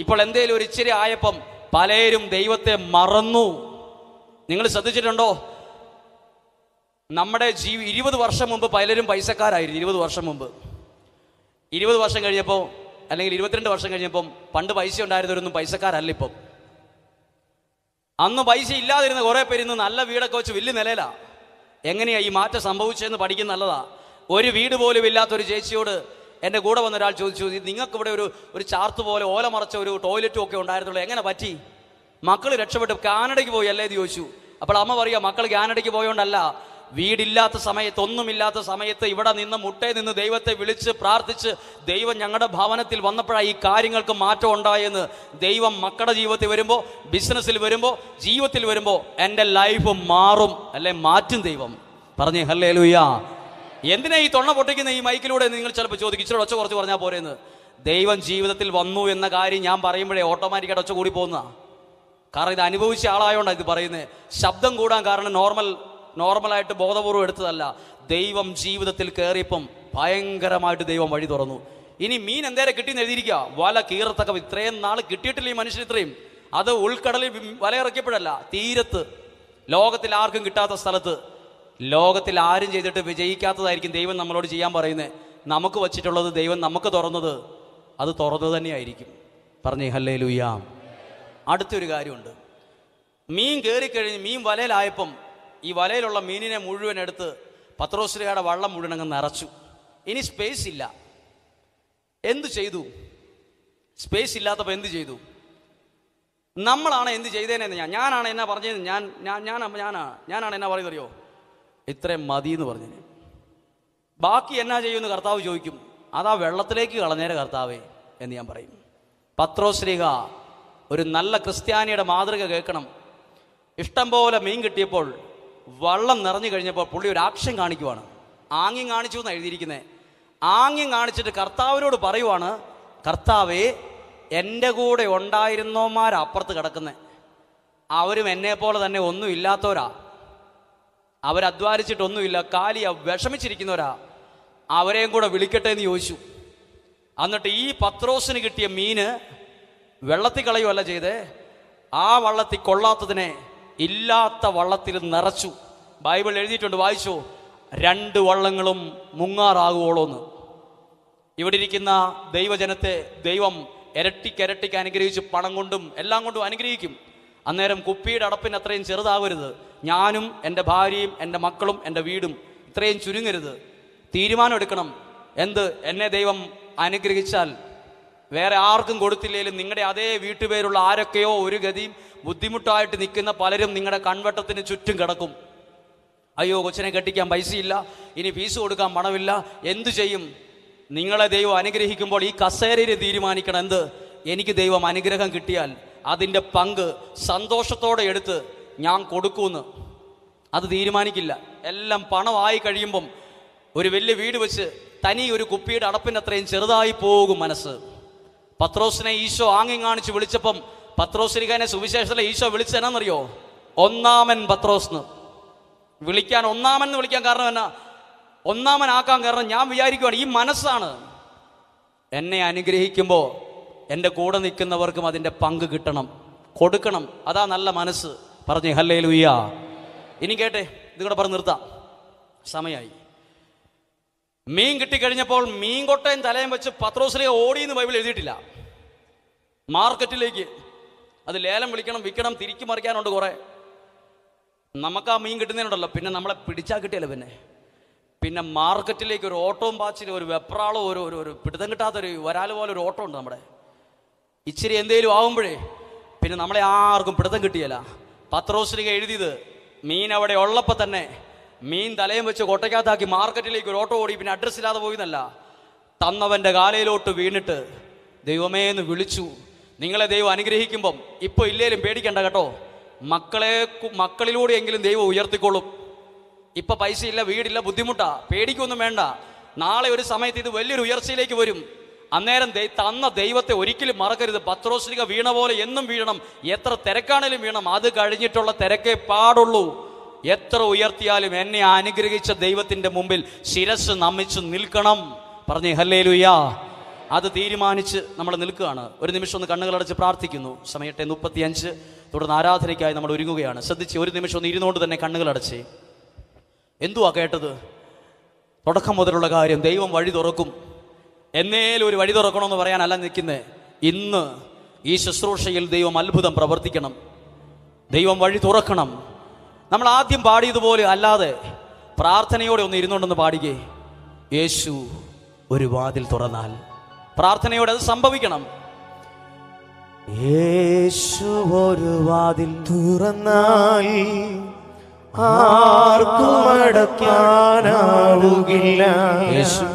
ഇപ്പോൾ എന്തേലും ഒരു ഇച്ചിരി ആയപ്പം പലരും ദൈവത്തെ മറന്നു. നിങ്ങൾ ശ്രദ്ധിച്ചിട്ടുണ്ടോ? നമ്മുടെ 20 വർഷം മുമ്പ് പലരും പൈസക്കാരായിരുന്നു. 20 വർഷം മുമ്പ്, 20 വർഷം കഴിഞ്ഞപ്പോൾ അല്ലെങ്കിൽ 22 വർഷം കഴിഞ്ഞപ്പം പണ്ട് പൈസ ഉണ്ടായിരുന്നവരൊന്നും പൈസക്കാരല്ല ഇപ്പം. അന്ന് പൈസ ഇല്ലാതിരുന്ന കുറേ പേര് ഇന്ന് നല്ല വീടൊക്കെ വെച്ച് വലിയ നിലയിലാ. എങ്ങനെയാ ഈ മാറ്റം സംഭവിച്ചതെന്ന് പഠിക്കുന്ന നല്ലതാ. ഒരു വീട് പോലും ഇല്ലാത്തൊരു ചേച്ചിയോട് എൻ്റെ കൂടെ വന്ന ഒരാൾ ചോദിച്ചു, നിങ്ങൾക്ക് ഇവിടെ ഒരു ചാർത്ത് പോലെ ഓല മറച്ച ഒരു ടോയ്ലറ്റും ഒക്കെ ഉണ്ടായിരുന്നുള്ളൂ, എങ്ങനെ പറ്റി? മക്കൾ രക്ഷപ്പെട്ടു കാനഡയ്ക്ക് പോയി അല്ലേ എന്ന് ചോദിച്ചു. അപ്പോൾ അമ്മ പറയുക, മക്കൾ കാനഡയ്ക്ക് പോയോണ്ടല്ല, വീടില്ലാത്ത സമയത്ത്, ഒന്നുമില്ലാത്ത സമയത്ത് ഇവിടെ നിന്ന് മുട്ടയിൽ നിന്ന് ദൈവത്തെ വിളിച്ച് പ്രാർത്ഥിച്ച് ദൈവം ഞങ്ങളുടെ ഭവനത്തിൽ വന്നപ്പോഴാണ് ഈ കാര്യങ്ങൾക്ക് മാറ്റം ഉണ്ടായെന്ന്. ദൈവം മക്കളുടെ ജീവിതത്തിൽ വരുമ്പോൾ, ബിസിനസ്സിൽ വരുമ്പോൾ, ജീവിതത്തിൽ വരുമ്പോൾ എൻ്റെ ലൈഫ് മാറും, അല്ലെ മാറ്റും ദൈവം. പറഞ്ഞേ ഹല്ലേലൂയാ. എന്തിനാ ഈ തൊണ്ണ പൊട്ടിക്കുന്ന ഈ മൈക്കിലൂടെ നിങ്ങൾ ചിലപ്പോൾ ചോദിക്കും, ഇച്ചിരി ഒച്ച കുറച്ച് പറഞ്ഞാൽ പോരെന്ന്. ദൈവം ജീവിതത്തിൽ വന്നു എന്ന കാര്യം ഞാൻ പറയുമ്പോഴേ ഓട്ടോമാറ്റിക്കായിട്ട് ഒച്ച കൂടി പോകുന്ന. കാരണം ഇത് അനുഭവിച്ച ആളായോണ്ടാണ് ഇത് പറയുന്നത്. ശബ്ദം കൂടാൻ കാരണം നോർമലായിട്ട് ബോധപൂർവ്വം എടുത്തതല്ല. ദൈവം ജീവിതത്തിൽ കയറിയപ്പം ഭയങ്കരമായിട്ട് ദൈവം വഴി തുറന്നു. ഇനി മീൻ എന്തേരം കിട്ടിയെന്ന് എഴുതിയിരിക്കുക, വല കീറത്തക്ക. ഇത്രയും നാൾ കിട്ടിയിട്ടില്ല ഈ മനുഷ്യൻ ഇത്രയും. അത് ഉൾക്കടലിൽ വലയിറക്കിയപ്പോഴല്ല, തീരത്ത്, ലോകത്തിൽ ആർക്കും കിട്ടാത്ത സ്ഥലത്ത്, ലോകത്തിൽ ആരും ചെയ്തിട്ട് വിജയിക്കാത്തതായിരിക്കും ദൈവം നമ്മളോട് ചെയ്യാൻ പറയുന്നത്. നമുക്ക് വച്ചിട്ടുള്ളത് ദൈവം നമുക്ക് തുറന്നത്, അത് തുറന്നു തന്നെയായിരിക്കും. പറഞ്ഞേ ഹല്ലേലൂയാ. അടുത്തൊരു കാര്യമുണ്ട്. മീൻ കയറിക്കഴിഞ്ഞ് മീൻ വലയിലായപ്പം ഈ വലയിലുള്ള മീനിനെ മുഴുവൻ എടുത്ത് പത്രോസ്ലീഹയുടെ വള്ളം മുഴുവൻ അങ്ങ് നിറച്ചു. ഇനി സ്പേസ് ഇല്ല. എന്തു ചെയ്തു? സ്പേസ് ഇല്ലാത്തപ്പോൾ എന്ത് ചെയ്തു? നമ്മളാണ് എന്ത് ചെയ്തേനെന്ന് ഞാനാണ് എന്നാ പറഞ്ഞത്, ഞാനാണ് എന്നാ പറയുന്നത് അറിയോ? ഇത്രയും മതി എന്ന് പറഞ്ഞു. ബാക്കി എന്നാ ചെയ്യുമെന്ന് കർത്താവ് ചോദിക്കും. അതാ വെള്ളത്തിലേക്ക് കളഞ്ഞേരെ കർത്താവേ എന്ന് ഞാൻ പറയും. പത്രോസ്ലീഹ ഒരു നല്ല ക്രിസ്ത്യാനിയുടെ മാതൃക കേൾക്കണം. ഇഷ്ടം പോലെ മീൻ കിട്ടിയപ്പോൾ, വള്ളം നിറഞ്ഞു കഴിഞ്ഞപ്പോൾ പുള്ളി ഒരു ആക്ഷൻ കാണിക്കുവാണ്. ആംഗ്യം കാണിച്ചു എന്നാണ് എഴുതിയിരിക്കുന്നത്. ആംഗ്യം കാണിച്ചിട്ട് കർത്താവിനോട് പറയുവാണ്, കർത്താവേ, എൻ്റെ കൂടെ ഉണ്ടായിരുന്നവന്മാരപ്പുറത്ത് കിടക്കുന്നത്, അവരും എന്നെപ്പോലെ തന്നെ ഒന്നും ഇല്ലാത്തവരാ, അവരധ്വാനിച്ചിട്ടൊന്നുമില്ല, കാലിയ വിഷമിച്ചിരിക്കുന്നവരാ, അവരെയും കൂടെ വിളിക്കട്ടെ എന്ന് ചോദിച്ചു. എന്നിട്ട് ഈ പത്രോസിന് കിട്ടിയ മീന് വെള്ളത്തിൽ കളയുമല്ല ചെയ്തേ, ആ വള്ളത്തിൽ കൊള്ളാത്തതിനെ ഇല്ലാത്ത വള്ളത്തിൽ നിറച്ചു. ബൈബിൾ എഴുതിയിട്ടുണ്ട്, വായിച്ചു. 2 വള്ളങ്ങളും മുങ്ങാറാകുവോളോന്ന്. ഇവിടെ ഇരിക്കുന്ന ദൈവജനത്തെ ദൈവം ഇരട്ടിക്ക് അനുഗ്രഹിച്ച് പണം കൊണ്ടും എല്ലാം കൊണ്ടും അനുഗ്രഹിക്കും. അന്നേരം കുപ്പിയുടെ അടപ്പിന് അത്രയും ചെറുതാവരുത്. ഞാനും എൻ്റെ ഭാര്യയും എൻ്റെ മക്കളും എൻ്റെ വീടും ഇത്രയും ചുരുങ്ങരുത്. തീരുമാനം എടുക്കണം. എന്ത്? എന്നെ ദൈവം അനുഗ്രഹിച്ചാൽ വേറെ ആർക്കും കൊടുത്തില്ലെങ്കിലും നിങ്ങളുടെ അതേ വീട്ടുപേരുള്ള ആരൊക്കെയോ ഒരു ഗതിയും ബുദ്ധിമുട്ടായിട്ട് നിൽക്കുന്ന പലരും നിങ്ങളുടെ കൺവട്ടത്തിന് ചുറ്റും കിടക്കും. അയ്യോ, കൊച്ചിനെ കെട്ടിക്കാൻ പൈസയില്ല, ഇനി ഫീസ് കൊടുക്കാൻ പണമില്ല, എന്തു ചെയ്യും? നിങ്ങളെ ദൈവം അനുഗ്രഹിക്കുമ്പോൾ ഈ കസേരയിൽ തീരുമാനിക്കണം, എന്ത്? എനിക്ക് ദൈവം അനുഗ്രഹം കിട്ടിയാൽ അതിൻ്റെ പങ്ക് സന്തോഷത്തോടെ എടുത്ത് ഞാൻ കൊടുക്കുമെന്ന്. അത് തീരുമാനിക്കില്ല. എല്ലാം പണമായി കഴിയുമ്പം ഒരു വലിയ വീട് വെച്ച് തനി ഒരു കുപ്പിയുടെ അടപ്പിന് അത്രയും ചെറുതായി പോകും മനസ്സ്. പത്രോസിനെ ഈശോ ആംഗ്യം കാണിച്ച് വിളിച്ചപ്പം പത്രോസ്ലീഹനെ സുവിശേഷത്തിലെ ഈശോ വിളിച്ചതെന്നറിയോ? ഒന്നാമൻ പത്രോസ്ന്ന് വിളിക്കാൻ. ഒന്നാമൻ എന്ന് വിളിക്കാൻ കാരണം എന്നാ? ഒന്നാമനാക്കാൻ കാരണം ഞാൻ വിചാരിക്കുവാണ്, ഈ മനസ്സാണ്. എന്നെ അനുഗ്രഹിക്കുമ്പോൾ എൻ്റെ കൂടെ നിൽക്കുന്നവർക്കും അതിൻ്റെ പങ്ക് കിട്ടണം, കൊടുക്കണം. അതാ നല്ല മനസ്സ്. പറഞ്ഞേ ഹല്ലേലൂയാ. ഇനി കേട്ടെ, ഇതുകൂടെ പറഞ്ഞ് നിർത്താം, സമയമായി. മീൻ കിട്ടിക്കഴിഞ്ഞപ്പോൾ മീൻകൊട്ടയും തലയും വെച്ച് പത്രോസ്ലീഹ ഓടിയെന്ന് ബൈബിൾ എഴുതിയിട്ടില്ല. മാർക്കറ്റിലേക്ക് അത് ലേലം വിളിക്കണം, വിൽക്കണം, തിരിച്ചു മറിക്കാനുണ്ട് കുറേ. നമുക്ക് ആ മീൻ കിട്ടുന്നതിനുണ്ടല്ലോ, പിന്നെ നമ്മളെ പിടിച്ചാൽ കിട്ടിയല്ലോ. പിന്നെ മാർക്കറ്റിലേക്ക് ഒരു ഓട്ടവും പാച്ചിലും ഒരു വെപ്രാളോ ഒരു പിടുത്തം കിട്ടാത്തൊരു വരാല് പോലെ ഒരു ഓട്ടം ഉണ്ട് നമ്മുടെ. ഇച്ചിരി എന്തേലും ആവുമ്പോഴേ പിന്നെ നമ്മളെ ആർക്കും പിടുത്തം കിട്ടിയല്ല. പത്രോസ്ലീഹ എഴുതിയത് മീൻ അവിടെ ഉള്ളപ്പോൾ തന്നെ മീൻ തലയും വെച്ച് കൊട്ടയ്ക്കകത്താക്കി മാർക്കറ്റിലേക്ക് ഒരു ഓട്ടോ ഓടി. പിന്നെ അഡ്രസ് ഇല്ലാതെ പോയിന്നല്ല, തന്നവൻ്റെ കാലയിലോട്ട് വീണിട്ട് ദൈവമേ എന്ന് വിളിച്ചു. നിങ്ങളെ ദൈവം അനുഗ്രഹിക്കുമ്പം ഇപ്പോൾ ഇല്ലേലും പേടിക്കണ്ട കേട്ടോ, മക്കളിലൂടെയെങ്കിലും ദൈവം ഉയർത്തിക്കൊള്ളും. ഇപ്പം പൈസ ഇല്ല, വീടില്ല, ബുദ്ധിമുട്ടാ, പേടിക്കൊന്നും വേണ്ട. നാളെ ഒരു സമയത്ത് ഇത് വലിയൊരു ഉയർച്ചയിലേക്ക് വരും. അന്നേരം തന്ന ദൈവത്തെ ഒരിക്കലും മറക്കരുത്. പത്രോസ്ലീഹ വീണ പോലെ എന്നും വീഴണം. എത്ര തിരക്കാണേലും വീണം, അത് കഴിഞ്ഞിട്ടുള്ള തിരക്കേ പാടുള്ളൂ. എത്ര ഉയർത്തിയാലും എന്നെ അനുഗ്രഹിച്ച ദൈവത്തിൻ്റെ മുമ്പിൽ ശിരസ് നമിച്ചു നിൽക്കണം. പറഞ്ഞേ ഹല്ലേലൂയാ. അത് തീരുമാനിച്ച് നമ്മൾ നിൽക്കുകയാണ്. ഒരു നിമിഷം ഒന്ന് കണ്ണുകളടച്ച് പ്രാർത്ഥിക്കുന്നു. സമയം 8:35. തുടർന്ന് ആരാധനയ്ക്കായി നമ്മൾ ഒരുങ്ങുകയാണ്. ശ്രദ്ധിച്ച് ഒരു നിമിഷം ഒന്ന് ഇരുന്നുകൊണ്ട് തന്നെ കണ്ണുകളടച്ച്. എന്തുവാ കേട്ടത്? തുടക്കം മുതലുള്ള കാര്യം. ദൈവം വഴി തുറക്കും. എന്നേലും ഒരു വഴി തുറക്കണമെന്ന് പറയാനല്ല നിൽക്കുന്നത്. ഇന്ന് ഈ ശുശ്രൂഷയിൽ ദൈവം അത്ഭുതം പ്രവർത്തിക്കണം. ദൈവം വഴി തുറക്കണം. നമ്മൾ ആദ്യം പാടിയതുപോലെ അല്ലാതെ പ്രാർത്ഥനയോടെ ഒന്ന് ഇരുന്നുകൊണ്ടെന്ന് പാടിക്കേ. യേശു ഒരു വാതിൽ തുറന്നാൽ പ്രാർത്ഥനയോടെ അത് സംഭവിക്കണം. യേശു ഒരു വാതിൽ തുറന്നാൽ ആർക്കും അടയ്ക്കാനാവുകില്ല. യേശു